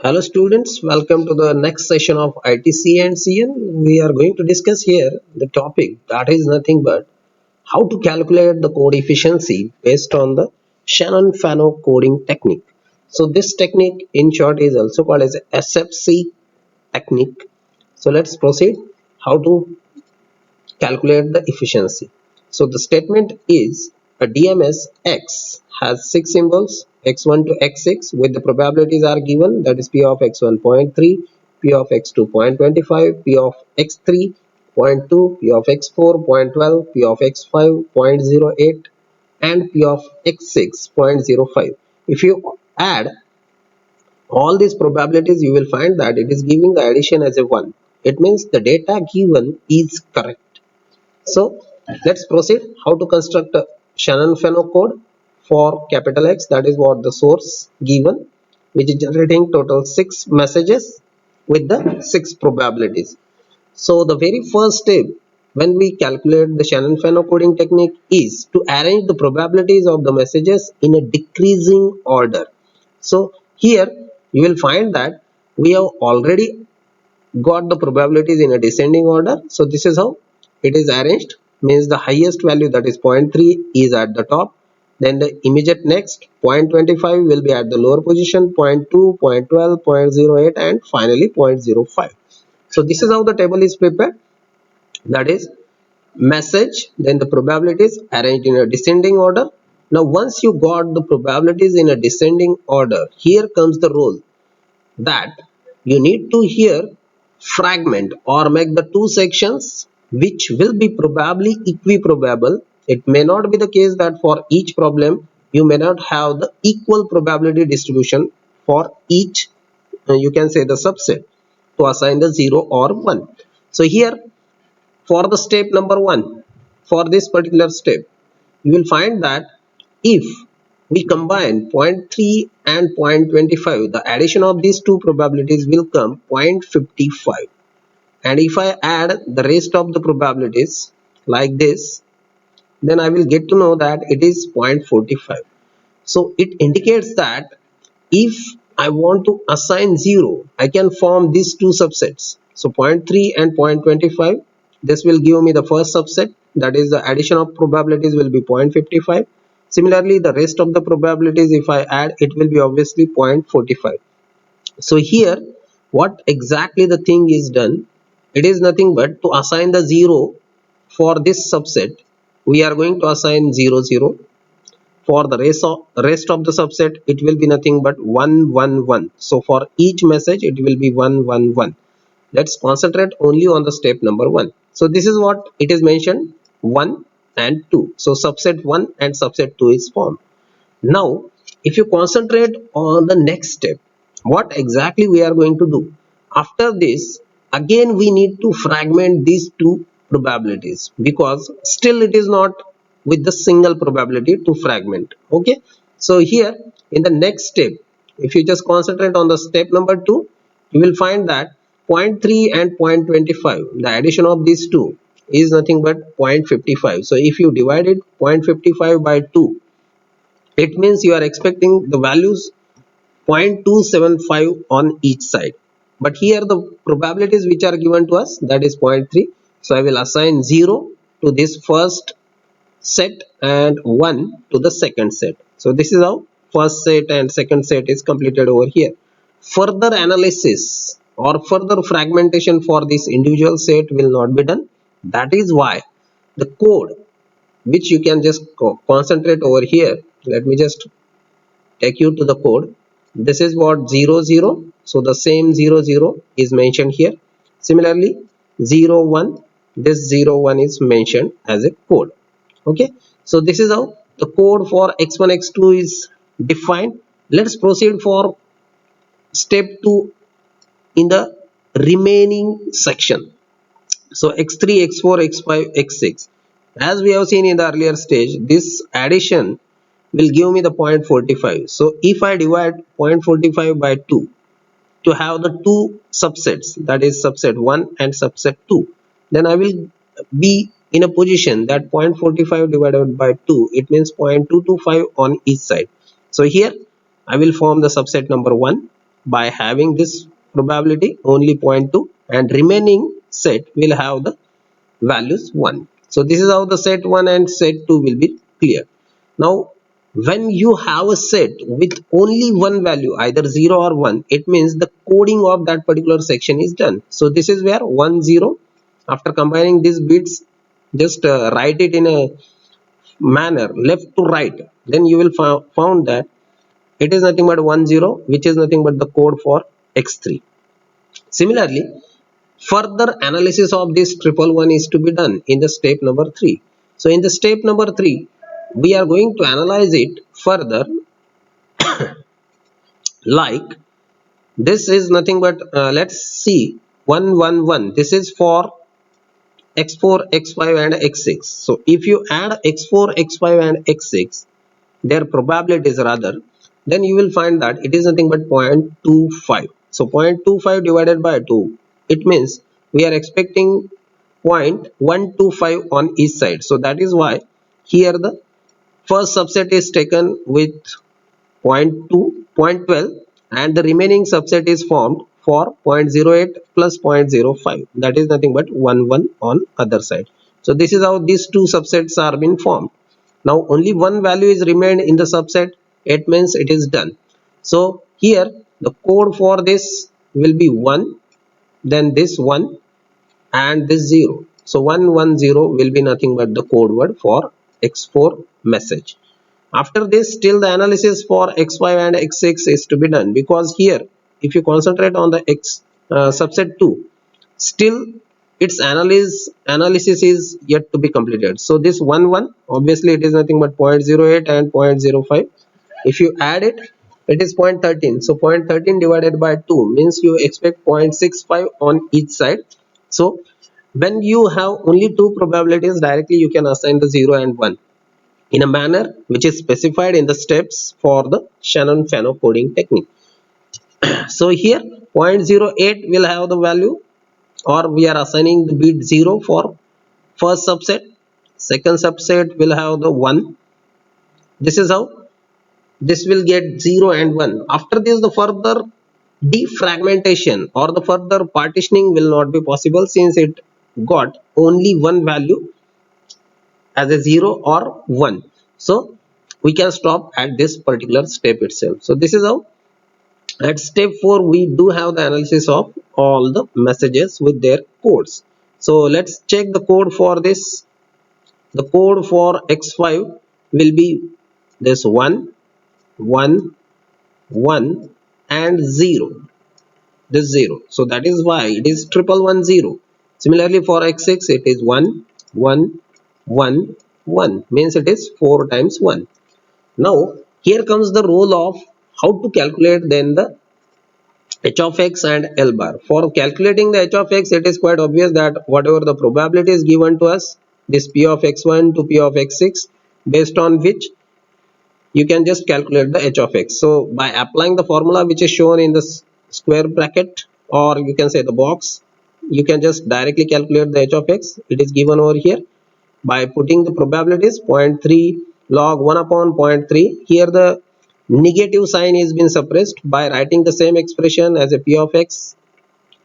Hello students, welcome to the next session of ITC and CN. We are going to discuss here the topic that is nothing but how to calculate the code efficiency based on the Shannon-Fano coding technique. So this technique in short is also called as SFC technique. So let's proceed how to calculate the efficiency. So the statement is a DMS X has six symbols x1 to x6 with the probabilities are given, that is P of x1 0.3, P of x2 0.25, P of x3 0.2, P of x4 0.12, P of x5 0.08 and P of x6 0.05. If you add all these probabilities, you will find that it is giving the addition as a 1. It means the data given is correct. So let's proceed how to construct a Shannon-Fano code for capital X. That is what the source given, which is generating total 6 messages with the 6 probabilities. So the very first step when we calculate the Shannon-Fano coding technique is to arrange the probabilities of the messages in a decreasing order. So here you will find that we have already got the probabilities in a descending order. So this is how it is arranged, means the highest value, that is 0.3, is at the top, then the immediate next 0.25 will be at the lower position, 0.2, 0.12, 0.08 and finally 0.05. So this is how the table is prepared, that is message, then the probabilities arranged in a descending order. Now once you got the probabilities in a descending order, here comes the role that you need to here fragment or make the two sections which will be probably equiprobable. It may not be the case that for each problem you may not have the equal probability distribution for each, you can say the subset, to assign the 0 or 1. So here for the step number 1, for this particular step, you will find that if we combine 0.3 and 0.25, the addition of these two probabilities will come 0.55, and if I add the rest of the probabilities like this, then I will get to know that it is 0.45. So it indicates that if I want to assign 0, I can form these two subsets. So 0.3 and 0.25, this will give me the first subset, that is the addition of probabilities will be 0.55. Similarly, the rest of the probabilities, if I add, it will be obviously 0.45. So here what exactly the thing is done, it is nothing but to assign the 0 for this subset. We are going to assign 0 0. For the rest of the subset, it will be nothing but 1 1 1. So for each message it will be 1 1 1. Let's concentrate only on the step number 1. So this is what it is mentioned, 1 and 2. So subset 1 and subset 2 is formed. Now if you concentrate on the next step, what exactly we are going to do after this, again we need to fragment these two probabilities, because still it is not with the single probability to fragment. Okay, so here in the next step, if you just concentrate on the step number 2, you will find that 0.3 and 0.25, the addition of these two is nothing but 0.55. So if you divide it 0.55 by 2, it means you are expecting the values 0.275 on each side, but here the probabilities which are given to us, that is 0.3. So I will assign 0 to this first set and 1 to the second set. So this is how first set and second set is completed over here. Further analysis or further fragmentation for this individual set will not be done. That is why the code which you can just concentrate over here, let me just take you to the code. This is what 0 0, so the same 0 0 is mentioned here. Similarly 0 1, this 0 1 is mentioned as a code. Okay, so this is how the code for x1 x2 is defined. Let's proceed for step 2 in the remaining section. So x3 x4 x5 x6, as we have seen in the earlier stage, this addition will give me the 0.45. So if I divide 0.45 by 2 to have the two subsets, that is subset 1 and subset 2, then I will be in a position that 0.45 divided by 2, it means 0.225 on each side. So here I will form the subset number 1, by having this probability only 0.2, and remaining set will have the values 1. So this is how the set 1 and set 2 will be clear. Now when you have a set with only one value, either 0 or 1, it means the coding of that particular section is done. So this is where 1 0, after combining these bits, just write it in a manner left to right, then you will found that it is nothing but 1 0, which is nothing but the code for x3. Similarly, further analysis of this triple one is to be done in the step number 3. So in the step number 3, we are going to analyze it further, like this is nothing but let's see 1 1 1, this is for x4 x5 and x6. So if you add x4 x5 and x6, their probabilities rather, then you will find that it is nothing but 0.25. So 0.25 divided by 2, it means we are expecting 0.125 on each side. So that is why here the first subset is taken with 0.2, 0.12, and the remaining subset is formed for 0.08 plus 0.05, that is nothing but 1 1 on other side. So this is how these two subsets are being formed. Now only one value is remained in the subset, it means it is done. So here the code for this will be 1, then this 1 and this 0. So 110 will be nothing but the code word for x4 message. After this, still the analysis for x5 and x6 is to be done, because here if you concentrate on the x subset 2, still its analysis is yet to be completed. So this 1 1, obviously it is nothing but 0.08 and 0.05. If you add it, it is 0.13. So 0.13 divided by 2 means you expect 0.65 on each side. So when you have only two probabilities, directly you can assign the 0 and 1 in a manner which is specified in the steps for the Shannon-Fano coding technique. So here 0.08 will have the value, or we are assigning the bit 0 for first subset, second subset will have the 1. This is how this will get 0 and 1. After this, the further defragmentation or the further partitioning will not be possible, since it got only one value as a 0 or 1. So we can stop at this particular step itself. So this is how at step 4 we do have the analysis of all the messages with their codes. So let's check the code for this. The code for x5 will be this 1 1 1 and 0, this 0. So that is why it is 1110. Similarly for x6 it is 1 1 1 1, means it is 4 times 1. Now here comes the role of how to calculate then the h of x and L bar. For calculating the h of x, it is quite obvious that whatever the probability is given to us, this p of x1 to p of x6, based on which you can just calculate the h of x. So by applying the formula which is shown in the square bracket, or you can say the box, you can just directly calculate the h of x. It is given over here by putting the probabilities 0.3 log 1 upon 0.3. Here the negative sign is been suppressed by writing the same expression as a p of x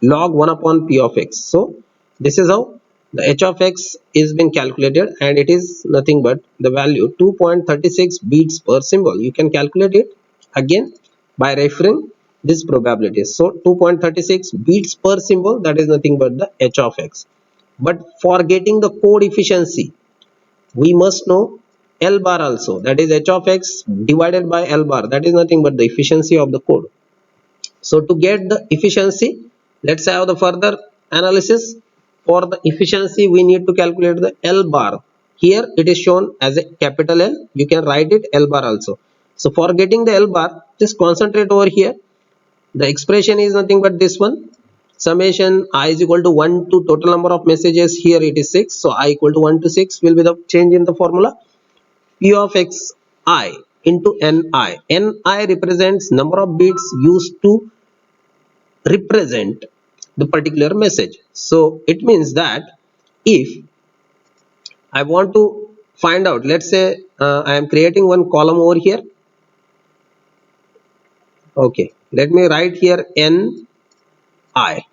log 1 upon p of x. So this is how the h of x is been calculated, and it is nothing but the value 2.36 beats per symbol. You can calculate it again by referring this probabilities. So 2.36 beats per symbol, that is nothing but the h of x. But for getting the code efficiency, we must know L bar also, that is h of x divided by L bar, that is nothing but the efficiency of the code. So to get the efficiency, let's have the further analysis. For the efficiency, we need to calculate the L bar. Here it is shown as a capital L, you can write it L bar also. So for getting the L bar, just concentrate over here. The expression is nothing but this one, summation I is equal to 1 to total number of messages. Here it is 6, so I equal to 1 to 6 will be the change in the formula. P of x I into ni. Ni represents number of bits used to represent the particular message. So it means that if I want to find out, let's say I am creating one column over here. Okay, let me write here Ni.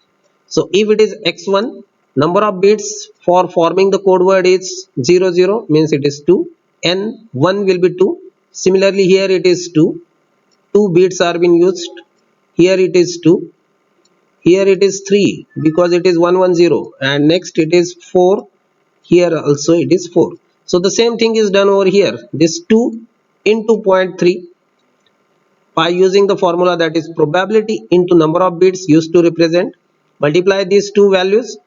So if it is x1, number of bits for forming the code word is 00, means it is 2. N1 will be 2. Similarly here it is 2. 2 bits are being used. Here it is 2. Here it is 3 because it is 110, and next it is 4. Here also it is 4. So the same thing is done over here. This 2 into 0.3 by using the formula, that is probability into number of bits used to represent. Multiply these two values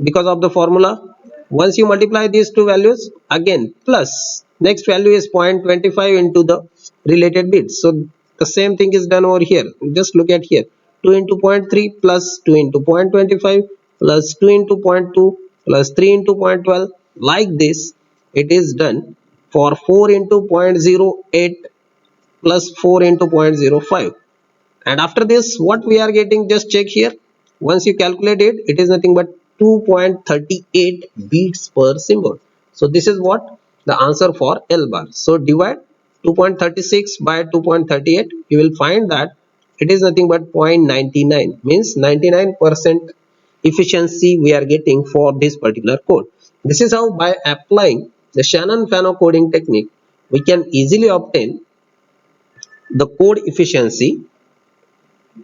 because of the formula. Once you multiply these two values, again plus next value is 0.25 into the related bits. So the same thing is done over here. Just look at here, 2 into 0.3 plus 2 into 0.25 plus 2 into zero point 0.2 plus 3 into 0.12. Like this it is done for 4 into 0.08 plus 4 into 0.05. And after this what we are getting, just check here. Once you calculate it, it is nothing but 2.38 beats per symbol. So this is what the answer for L bar. So divide 2.36 by 2.38, you will find that it is nothing but 0.99, means 99% efficiency we are getting for this particular code. This is how, by applying the Shannon-Fano coding technique, we can easily obtain the code efficiency.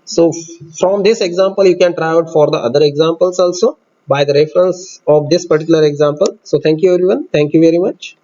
So from this example you can try out for the other examples also by the reference of this particular example. So thank you everyone, thank you very much.